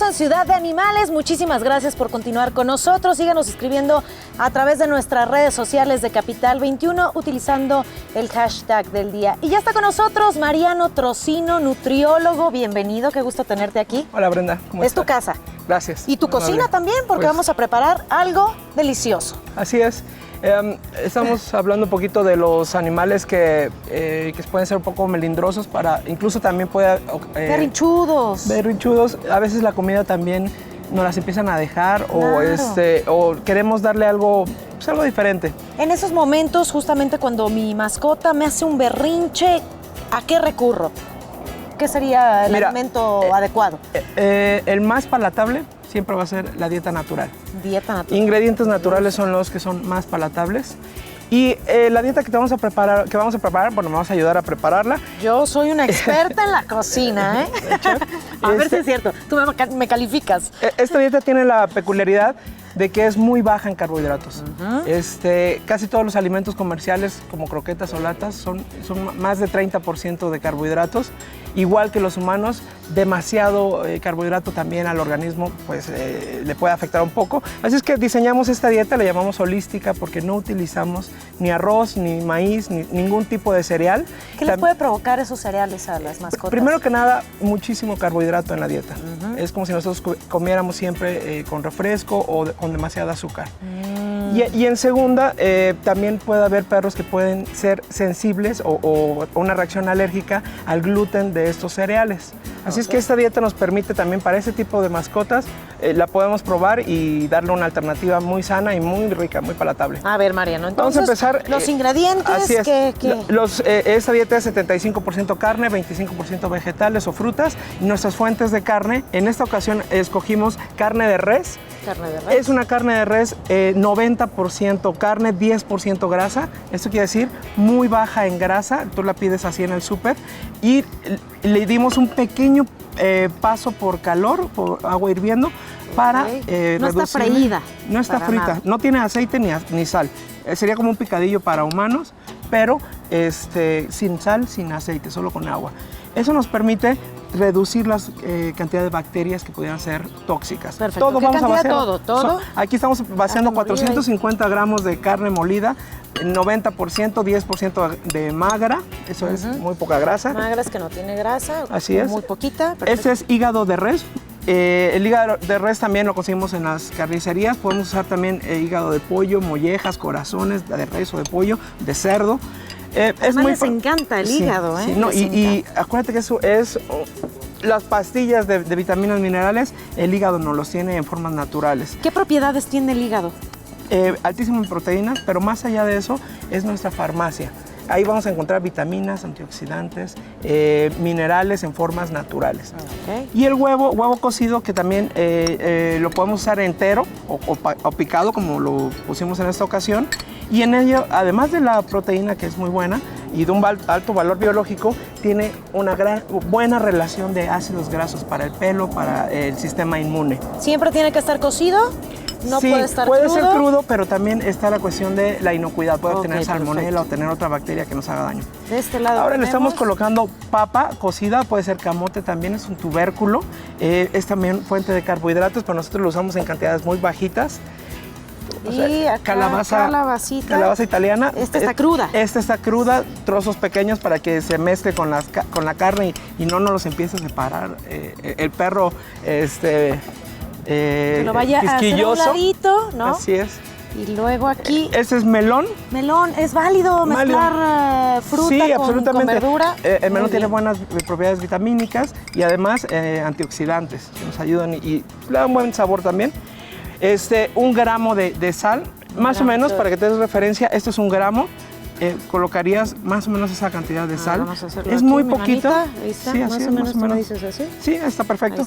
en Ciudad de Animales. Muchísimas gracias por continuar con nosotros. Síganos escribiendo a través de nuestras redes sociales de Capital 21 utilizando el hashtag del día. Y ya está con nosotros Mariano Trocino, nutriólogo. Bienvenido, qué gusto tenerte aquí. Hola Brenda, ¿cómo estás? Es tu casa. Gracias. Y tu cocina también, porque vamos a preparar algo delicioso. Así es. Estamos hablando un poquito de los animales que pueden ser un poco melindrosos, incluso también puede... berrinchudos. Berrinchudos. A veces la comida también nos las empiezan a dejar, claro. o queremos darle algo, pues algo diferente. En esos momentos, justamente cuando mi mascota me hace un berrinche, ¿a qué recurro? ¿Qué sería el alimento adecuado? El más palatable siempre va a ser la dieta natural. Dieta natural. Ingredientes naturales son los que son más palatables. Y la dieta que vamos a preparar, bueno, me vas a ayudar a prepararla. Yo soy una experta en la cocina, ¿eh? A ver si es cierto. Tú me calificas. Esta dieta tiene la peculiaridad de que es muy baja en carbohidratos. Casi todos los alimentos comerciales, como croquetas o latas, son más de 30% de carbohidratos. Igual que los humanos, demasiado carbohidrato también al organismo pues, le puede afectar un poco. Así es que diseñamos esta dieta, la llamamos holística, porque no utilizamos ni arroz, ni maíz, ni ningún tipo de cereal. ¿Qué les puede provocar esos cereales a las mascotas? Primero que nada, muchísimo carbohidrato en la dieta. Es como si nosotros comiéramos siempre con refresco o con demasiada azúcar. Y en segunda, también puede haber perros que pueden ser sensibles o una reacción alérgica al gluten de estos cereales. Así es que esta dieta nos permite también para ese tipo de mascotas, la podemos probar y darle una alternativa muy sana y muy rica, muy palatable. A ver, Mariano, entonces, vamos a empezar. Los ingredientes, así es. ¿qué? Esta dieta es 75% carne, 25% vegetales o frutas. Y nuestras fuentes de carne, en esta ocasión escogimos carne de res. Carne de res. Es una carne de res 90% carne, 10% grasa. Esto quiere decir muy baja en grasa. Tú la pides así en el súper. Y le dimos un pequeño paso por calor, por agua hirviendo, para no está freída. No está frita, nada. No tiene aceite ni sal. Sería como un picadillo para humanos, pero sin sal, sin aceite, solo con agua. Eso nos permite reducir las cantidades de bacterias que pudieran ser tóxicas. Perfecto. Todo ¿Qué vamos a vaciar. ¿Todo? Aquí estamos vaciando 450 gramos de carne molida, 90%, 10% de magra, eso es muy poca grasa. Magra es que no tiene grasa. Así es. Muy poquita. Perfecto. Este es hígado de res. El hígado de res también lo conseguimos en las carnicerías. Podemos usar también hígado de pollo, mollejas, corazones de res o de pollo, de cerdo. Les encanta el hígado, sí, no, y acuérdate que eso es las pastillas de vitaminas minerales, el hígado no los tiene en formas naturales. ¿Qué propiedades tiene el hígado? Altísimo en proteínas, pero más allá de eso es nuestra farmacia. Ahí vamos a encontrar vitaminas, antioxidantes, minerales en formas naturales. Okay. Y el huevo cocido, que también lo podemos usar entero o picado, como lo pusimos en esta ocasión. Y en ello, además de la proteína, que es muy buena, y de un alto valor biológico, tiene una buena relación de ácidos grasos para el pelo, para el sistema inmune. ¿Siempre tiene que estar cocido? No sí, puede estar puede crudo. Ser crudo, pero también está la cuestión de la inocuidad. Puede tener salmonela o tener otra bacteria que nos haga daño. De este lado ahora le estamos colocando papa cocida, puede ser camote también, es un tubérculo. Es también fuente de carbohidratos, pero nosotros lo usamos en cantidades muy bajitas. Y acá, calabaza italiana. Esta está cruda. Esta está cruda, trozos pequeños para que se mezcle con la carne y no nos los empiece a separar. El perro, que lo vaya quisquilloso. A hacer un ladito, ¿no? Así es. Y luego aquí... Este es melón. Melón, ¿es válido mezclar fruta con verdura? El melón tiene buenas propiedades vitamínicas y además antioxidantes que nos ayudan y le dan buen sabor también. 1 gramo de sal, más o menos, para que te des referencia, esto es 1 gramo. Colocarías más o menos esa cantidad de sal. Vamos a hacerlo es aquí, muy poquito. Ahí está, sí, así más o menos. Dices así. Sí, está perfecto.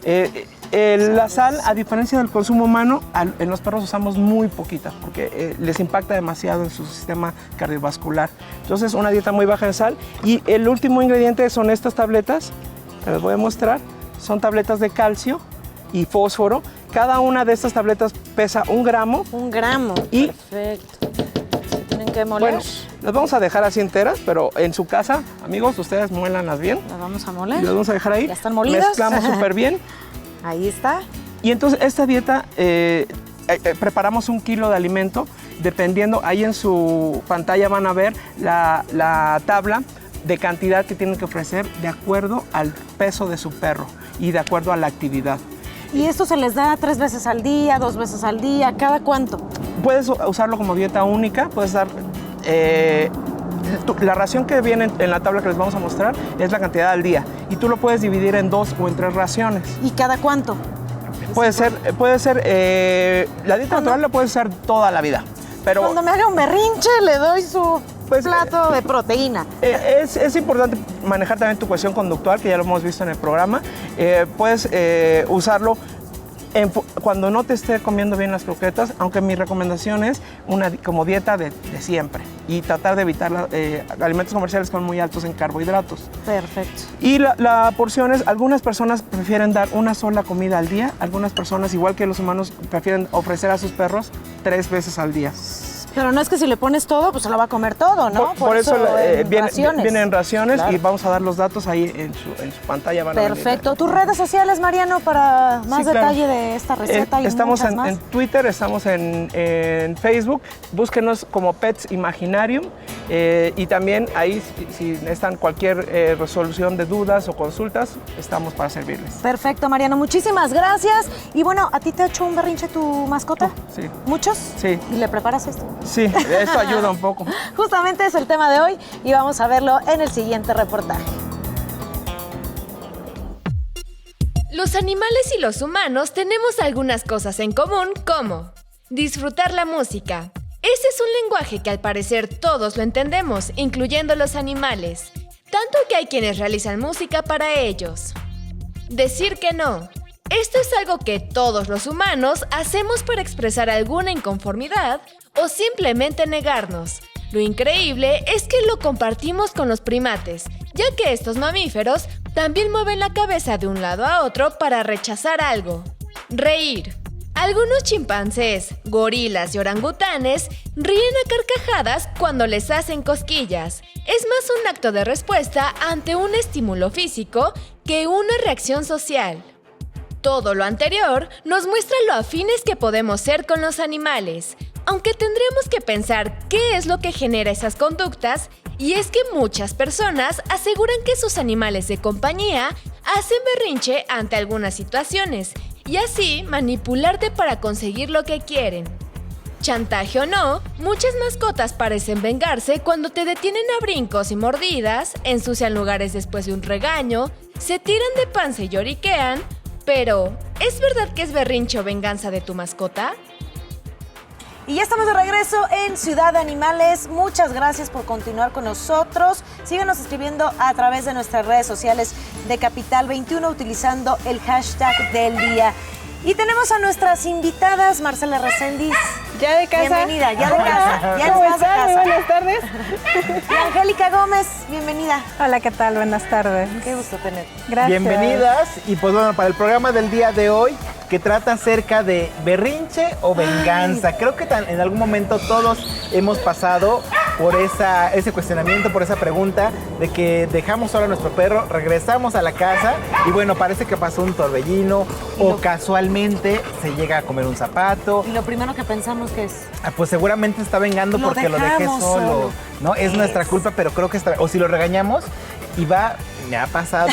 Ahí está. La sal, a diferencia del consumo humano, en los perros usamos muy poquita porque les impacta demasiado en su sistema cardiovascular. Entonces, una dieta muy baja en sal. Y el último ingrediente son estas tabletas, que les voy a mostrar. Son tabletas de calcio y fósforo. Cada una de estas tabletas pesa 1 gramo. 1 gramo, y, perfecto. Se tienen que moler. Bueno, las vamos a dejar así enteras, pero en su casa, amigos, ustedes muélanlas bien. Las vamos a moler. Y las vamos a dejar ahí. Ya están molidas. Mezclamos súper bien. Ahí está. Y entonces esta dieta, preparamos 1 kilo de alimento, dependiendo, ahí en su pantalla van a ver la tabla de cantidad que tienen que ofrecer de acuerdo al peso de su perro y de acuerdo a la actividad. ¿Y esto se les da 3 veces al día, 2 veces al día? ¿Cada cuánto? Puedes usarlo como dieta única, puedes dar... la ración que viene en la tabla que les vamos a mostrar es la cantidad al día y tú lo puedes dividir en 2 o en 3 raciones. ¿Y cada cuánto? Puede ser, la dieta natural la puedes usar toda la vida, pero... Cuando me haga un berrinche le doy su plato de proteína. Es importante manejar también tu cuestión conductual, que ya lo hemos visto en el programa. Puedes usarlo cuando no te esté comiendo bien las croquetas, aunque mi recomendación es como dieta de siempre y tratar de evitar alimentos comerciales que son muy altos en carbohidratos. Perfecto. Y la porción es, algunas personas prefieren dar una sola comida al día, algunas personas, igual que los humanos, prefieren ofrecer a sus perros 3 veces al día. Pero no es que si le pones todo, pues se lo va a comer todo, ¿no? Por eso raciones. Vienen raciones, claro. Y vamos a dar los datos ahí en su pantalla. Perfecto. ¿Tus redes sociales, Mariano, para más detalle de esta receta? Estamos en Twitter, estamos en Facebook. Búsquenos como Pets Imaginarium. Y también ahí, si necesitan cualquier resolución de dudas o consultas, estamos para servirles. Perfecto, Mariano. Muchísimas gracias. Y bueno, ¿a ti te ha hecho un berrinche tu mascota? Sí. ¿Muchos? Sí. ¿Y le preparas esto? Sí, esto ayuda un poco. Justamente es el tema de hoy y vamos a verlo en el siguiente reportaje. Los animales y los humanos tenemos algunas cosas en común, como disfrutar la música. Ese es un lenguaje que al parecer todos lo entendemos, incluyendo los animales, tanto que hay quienes realizan música para ellos. Decir que no. Esto es algo que todos los humanos hacemos para expresar alguna inconformidad o simplemente negarnos. Lo increíble es que lo compartimos con los primates, ya que estos mamíferos también mueven la cabeza de un lado a otro para rechazar algo. Reír. Algunos chimpancés, gorilas y orangutanes ríen a carcajadas cuando les hacen cosquillas. Es más un acto de respuesta ante un estímulo físico que una reacción social. Todo lo anterior nos muestra lo afines que podemos ser con los animales, aunque tendremos que pensar qué es lo que genera esas conductas, y es que muchas personas aseguran que sus animales de compañía hacen berrinche ante algunas situaciones, y así manipularte para conseguir lo que quieren. Chantaje o no, muchas mascotas parecen vengarse cuando te detienen a brincos y mordidas, ensucian lugares después de un regaño, se tiran de panza y lloriquean. Pero, ¿es verdad que es berrinche o venganza de tu mascota? Y ya estamos de regreso en Ciudad de Animales. Muchas gracias por continuar con nosotros. Síganos escribiendo a través de nuestras redes sociales de Capital 21 utilizando el hashtag del día. Y tenemos a nuestras invitadas, Marcela Reséndiz. ¿Ya de casa? Bienvenida, ya de casa. Ya ¿Cómo estás de están? casa. Muy buenas tardes. Y Angélica Gómez, bienvenida. Hola, ¿qué tal? Buenas tardes. Qué gusto tenerte. Gracias. Bienvenidas. Y pues bueno, para el programa del día de hoy, que trata acerca de berrinche o venganza. Creo que en algún momento todos hemos pasado por ese cuestionamiento, por esa pregunta de que dejamos solo a nuestro perro, regresamos a la casa y bueno, parece que pasó un torbellino o casualmente se llega a comer un zapato. Y lo primero que pensamos que es... Pues seguramente está vengando porque lo dejé solo. ¿No? Es nuestra culpa, pero creo que o si lo regañamos y va... Me ha pasado.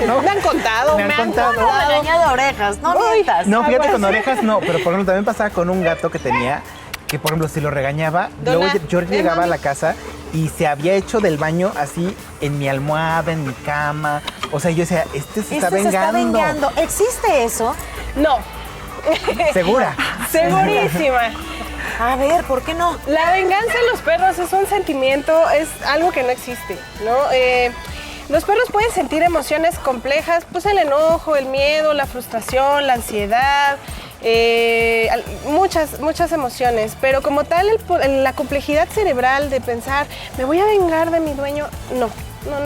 ¿No? Me han contado. Me han contado. regañado orejas, no mientas. No, fíjate, con orejas no, pero por ejemplo también pasaba con un gato que tenía, que por ejemplo si lo regañaba, luego yo llegaba a la casa y se había hecho del baño así en mi almohada, en mi cama. O sea, yo decía, se está vengando. ¿Existe eso? No. ¿Segura? Segurísima. A ver, ¿por qué no? La venganza en los perros es un sentimiento, es algo que no existe, ¿no? Los perros pueden sentir emociones complejas, pues el enojo, el miedo, la frustración, la ansiedad, muchas emociones, pero como tal la complejidad cerebral de pensar, me voy a vengar de mi dueño, no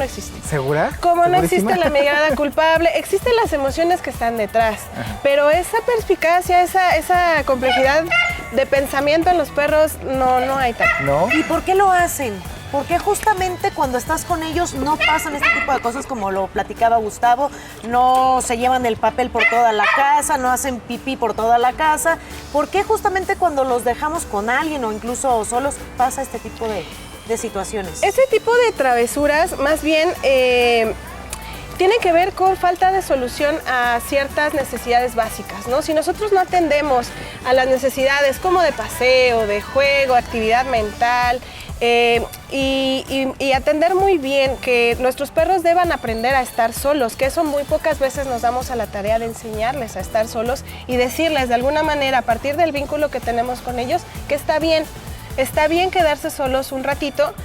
existe. ¿Segura? Como no existe la mirada culpable, existen las emociones que están detrás, pero esa perspicacia, esa complejidad de pensamiento en los perros, no hay tal. ¿No? ¿Y por qué lo hacen? ¿Por qué justamente cuando estás con ellos no pasan este tipo de cosas como lo platicaba Gustavo? No se llevan el papel por toda la casa, no hacen pipí por toda la casa. ¿Por qué justamente cuando los dejamos con alguien o incluso solos pasa este tipo de situaciones? Ese tipo de travesuras más bien tiene que ver con falta de solución a ciertas necesidades básicas, ¿no? Si nosotros no atendemos a las necesidades como de paseo, de juego, actividad mental, y atender muy bien que nuestros perros deban aprender a estar solos, que eso muy pocas veces nos damos a la tarea de enseñarles a estar solos y decirles de alguna manera a partir del vínculo que tenemos con ellos que está bien quedarse solos un ratito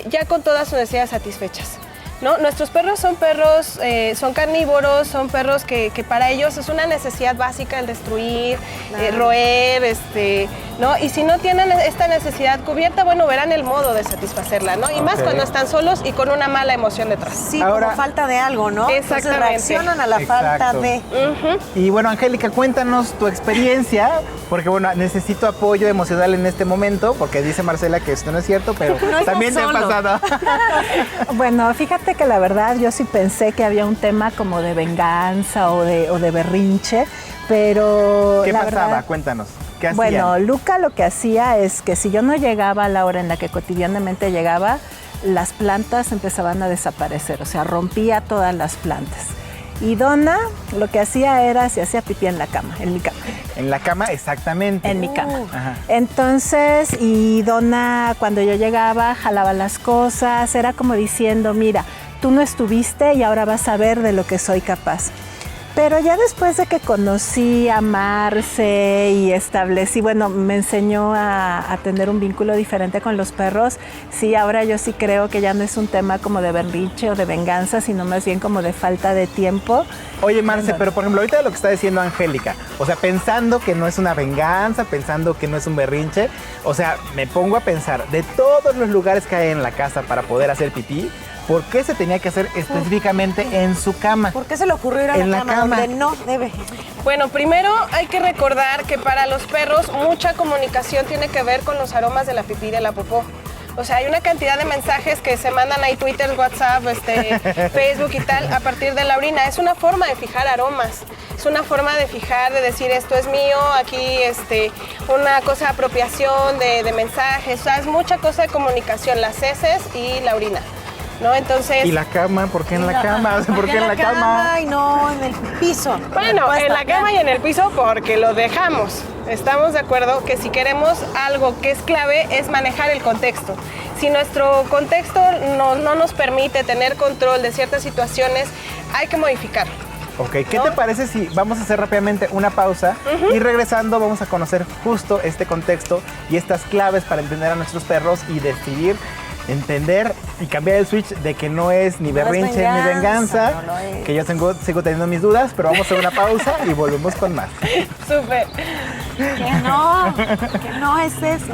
ya con todas sus necesidades satisfechas. ¿No? Nuestros perros son carnívoros, son perros que para ellos es una necesidad básica el destruir, roer, ¿no? Y si no tienen esta necesidad cubierta, bueno, verán el modo de satisfacerla, ¿no? Y más cuando están solos y con una mala emoción detrás. Sí, ahora, como falta de algo, ¿no? Exactamente. Entonces reaccionan a la falta de... Y bueno, Angélica, cuéntanos tu experiencia, porque bueno, necesito apoyo emocional en este momento, porque dice Marcela que esto no es cierto, pero no también te ha pasado. Bueno, fíjate que la verdad yo sí pensé que había un tema como de venganza o de berrinche, pero ¿Qué la pasaba? verdad, Cuéntanos. ¿Qué hacían? bueno, Luca lo que hacía es que si yo no llegaba a la hora en la que cotidianamente llegaba, las plantas empezaban a desaparecer, o sea, rompía todas las plantas. Y Donna lo que hacía era, se hacía pipí en la cama, en mi cama. En la cama, exactamente. En mi cama. Ajá. Entonces, y Donna, cuando yo llegaba, jalaba las cosas, era como diciendo, mira, tú no estuviste y ahora vas a ver de lo que soy capaz. Pero ya después de que conocí a Marce y establecí, bueno, me enseñó a tener un vínculo diferente con los perros, sí, ahora yo sí creo que ya no es un tema como de berrinche o de venganza, sino más bien como de falta de tiempo. Oye, Marce, pero por ejemplo, ahorita lo que está diciendo Angélica, o sea, pensando que no es una venganza, pensando que no es un berrinche, o sea, me pongo a pensar, de todos los lugares que hay en la casa para poder hacer pipí, ¿por qué se tenía que hacer específicamente en su cama? ¿Por qué se le ocurrió ir a la cama donde no debe? Bueno, primero hay que recordar que para los perros mucha comunicación tiene que ver con los aromas de la pipí y de la popó. O sea, hay una cantidad de mensajes que se mandan ahí, Twitter, WhatsApp, Facebook y tal, a partir de la orina. Es una forma de fijar aromas. Es una forma de fijar, de decir esto es mío, aquí una cosa de apropiación de mensajes. O sea, es mucha cosa de comunicación, las heces y la orina. ¿No? Entonces... ¿Y la cama? ¿Por qué en la cama? ¿Por qué en la cama? Ay, no, en el piso. Bueno, en la cama y en el piso porque lo dejamos. Estamos de acuerdo que si queremos algo que es clave es manejar el contexto. Si nuestro contexto no nos permite tener control de ciertas situaciones, hay que modificarlo. Ok, ¿qué te parece si vamos a hacer rápidamente una pausa y regresando vamos a conocer justo este contexto y estas claves para entender a nuestros perros y decidir, entender y cambiar el switch de que no es ni berrinche ni venganza, no lo es. que yo sigo teniendo mis dudas, pero vamos a hacer una pausa y volvemos con más. Súper. Que no es eso.